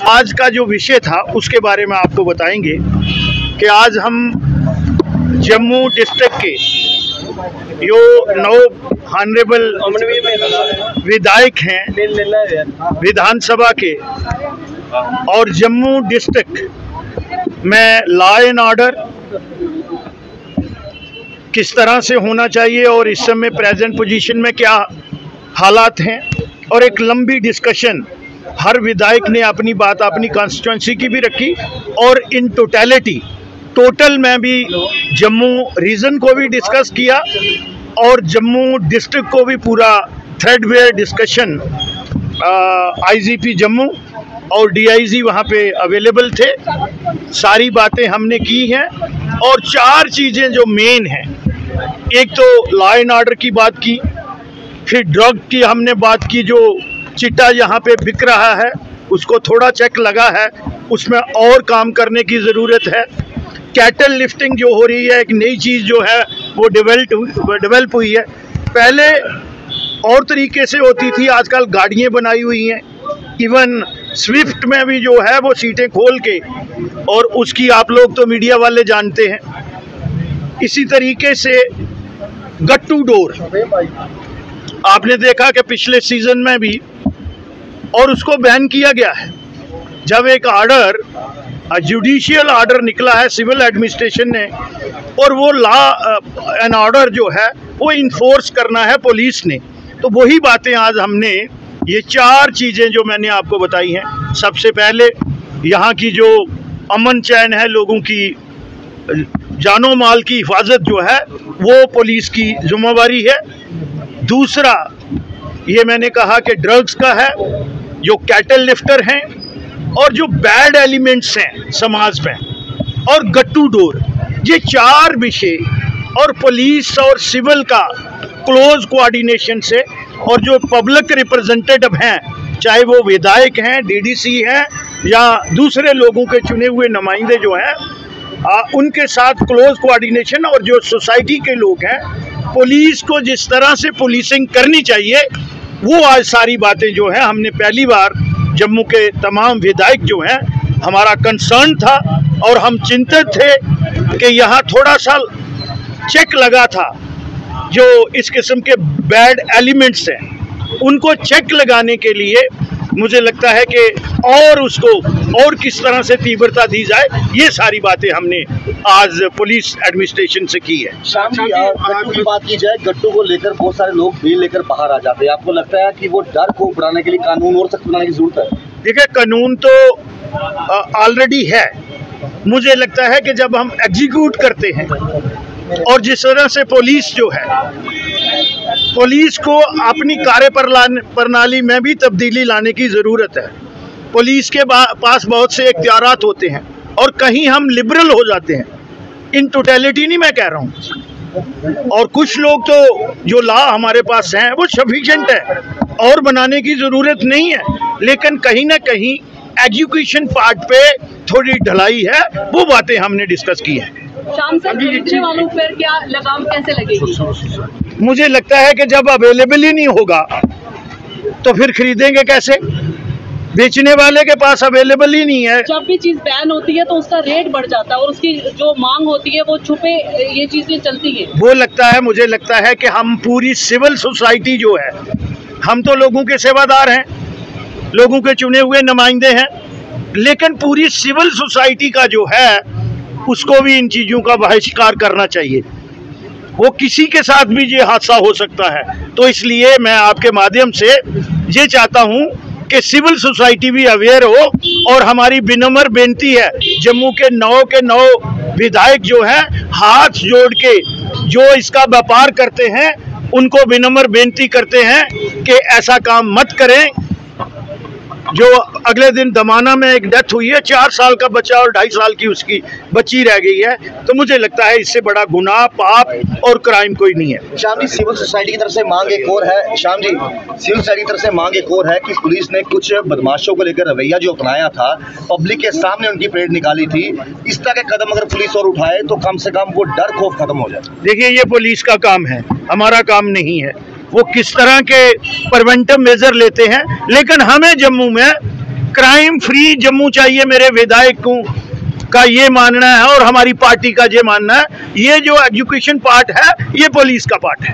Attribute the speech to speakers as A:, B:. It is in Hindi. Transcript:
A: आज का जो विषय था उसके बारे में आपको बताएंगे कि आज हम जम्मू डिस्ट्रिक्ट के जो 9 ऑनरेबल विधायक हैं विधानसभा के और जम्मू डिस्ट्रिक्ट में लॉ एंड ऑर्डर किस तरह से होना चाहिए और इस समय प्रेजेंट पोजीशन में क्या हालात हैं, और एक लंबी डिस्कशन हर विधायक ने अपनी बात अपनी कॉन्स्टिट्यूंसी की भी रखी और इन टोटल में भी जम्मू रीजन को भी डिस्कस किया और जम्मू डिस्ट्रिक्ट को भी पूरा थ्रेडवेयर डिस्कशन आईजीपी जम्मू और डीआईजी वहाँ पे अवेलेबल थे। सारी बातें हमने की हैं और 4 चीज़ें जो मेन हैं, एक तो लॉ एंड ऑर्डर की बात की, फिर ड्रग की हमने बात की, जो चिट्टा यहाँ पे बिक रहा है उसको थोड़ा चेक लगा है, उसमें और काम करने की ज़रूरत है। कैटल लिफ्टिंग जो हो रही है एक नई चीज़ जो है वो डेवलप हुई है, पहले और तरीके से होती थी, आजकल गाड़ियाँ बनाई हुई हैं, इवन स्विफ्ट में भी जो है वो सीटें खोल के, और उसकी आप लोग तो मीडिया वाले जानते हैं। इसी तरीके से गट्टू डोर आपने देखा कि पिछले सीज़न में भी, और उसको बैन किया गया है। जब एक ऑर्डर जुडिशियल ऑर्डर निकला है सिविल एडमिनिस्ट्रेशन ने, और वो लॉ एंड ऑर्डर जो है वो इन्फोर्स करना है पुलिस ने, तो वही बातें आज हमने ये 4 चीज़ें जो मैंने आपको बताई हैं। सबसे पहले यहाँ की जो अमन चैन है, लोगों की जानो माल की हिफाजत जो है वो पुलिस की जिम्मेवारी है। दूसरा ये मैंने कहा कि ड्रग्स का है, जो कैटल लिफ्टर हैं और जो बैड एलिमेंट्स हैं समाज में, और गट्टू डोर, ये 4 विषय और पुलिस और सिविल का क्लोज कोऑर्डिनेशन से, और जो पब्लिक रिप्रेजेंटेटिव हैं, चाहे वो विधायक हैं, डीडीसी हैं या दूसरे लोगों के चुने हुए नुमाइंदे जो हैं, उनके साथ क्लोज कोऑर्डिनेशन, और जो सोसाइटी के लोग हैं, पुलिस को जिस तरह से पुलिसिंग करनी चाहिए वो आज सारी बातें जो हैं हमने पहली बार जम्मू के तमाम विधायक जो हैं, हमारा कंसर्न था और हम चिंतित थे कि यहाँ थोड़ा सा चेक लगा था, जो इस किस्म के बैड एलिमेंट्स हैं उनको चेक लगाने के लिए मुझे लगता है कि और उसको और किस तरह से तीव्रता दी जाए, ये सारी बातें हमने आज पुलिस एडमिनिस्ट्रेशन से की है।
B: शाम जी गट्टू की बात की जाए, गट्टू को लेकर बहुत सारे लोग बिल लेकर बाहर आ जाते हैं, आपको लगता है कि वो डर को बढ़ाने के लिए कानून और सख्त बनाने की जरूरत है?
A: देखिए, कानून तो ऑलरेडी है, मुझे लगता है कि जब हम एग्जीक्यूट करते हैं, और जिस तरह से पुलिस जो है, पुलिस को अपनी कार्य प्रणाली में भी तब्दीली लाने की ज़रूरत है। पुलिस के पास बहुत से इख्तियारात होते हैं और कहीं हम लिबरल हो जाते हैं, इन टोटलिटी नहीं मैं कह रहा हूँ, और कुछ लोग तो जो लॉ हमारे पास हैं वो सफिशिएंट है और बनाने की ज़रूरत नहीं है, लेकिन कहीं ना कहीं एजुकेशन पार्ट पे थोड़ी ढलाई है, वो बातें हमने डिस्कस की हैं।
C: शाम से खरीदने वालों पर क्या लगाम कैसे लगेगी?
A: मुझे लगता है कि जब अवेलेबल ही नहीं होगा तो फिर खरीदेंगे कैसे? बेचने वाले के पास अवेलेबल ही नहीं है।
C: जब भी चीज़ बैन होती है तो उसका रेट बढ़ जाता है और उसकी जो मांग होती है वो छुपे ये चीज़ें चलती है।
A: वो लगता है, मुझे लगता है कि हम पूरी सिविल सोसाइटी जो है, हम तो लोगों के सेवादार हैं, लोगों के चुने हुए नुमाइंदे हैं, लेकिन पूरी सिविल सोसाइटी का जो है उसको भी इन चीज़ों का बहिष्कार करना चाहिए। वो किसी के साथ भी ये हादसा हो सकता है, तो इसलिए मैं आपके माध्यम से ये चाहता हूँ कि सिविल सोसाइटी भी अवेयर हो, और हमारी विनम्र बेनती है जम्मू के 9 विधायक जो हैं, हाथ जोड़ के जो इसका व्यापार करते हैं उनको विनम्र बेनती करते हैं कि ऐसा काम मत करें। जो अगले दिन दमाना में एक डेथ हुई है, 4 साल का बच्चा और 2.5 साल की उसकी बच्ची रह गई है, तो मुझे लगता है इससे बड़ा गुनाह, पाप और क्राइम कोई नहीं है।
B: शाम जी, सिविल सोसाइटी की तरफ से मांग एक और है, शाम जी सिविल सोसाइटी की तरफ से मांग एक और है कि पुलिस ने कुछ बदमाशों को लेकर रवैया जो अपनाया था, पब्लिक के सामने उनकी परेड निकाली थी, इस तरह के कदम अगर पुलिस और उठाए तो कम से कम वो डर खौफ खत्म हो जाए।
A: देखिए, ये पुलिस का काम है, हमारा काम नहीं है। वो किस तरह के प्रिवेंटिव मेजर लेते हैं। लेकिन हमें जम्मू में क्राइम फ्री जम्मू चाहिए, मेरे विधायकों का ये मानना है और हमारी पार्टी का ये मानना है। ये जो एजुकेशन पार्ट है ये पुलिस का पार्ट है।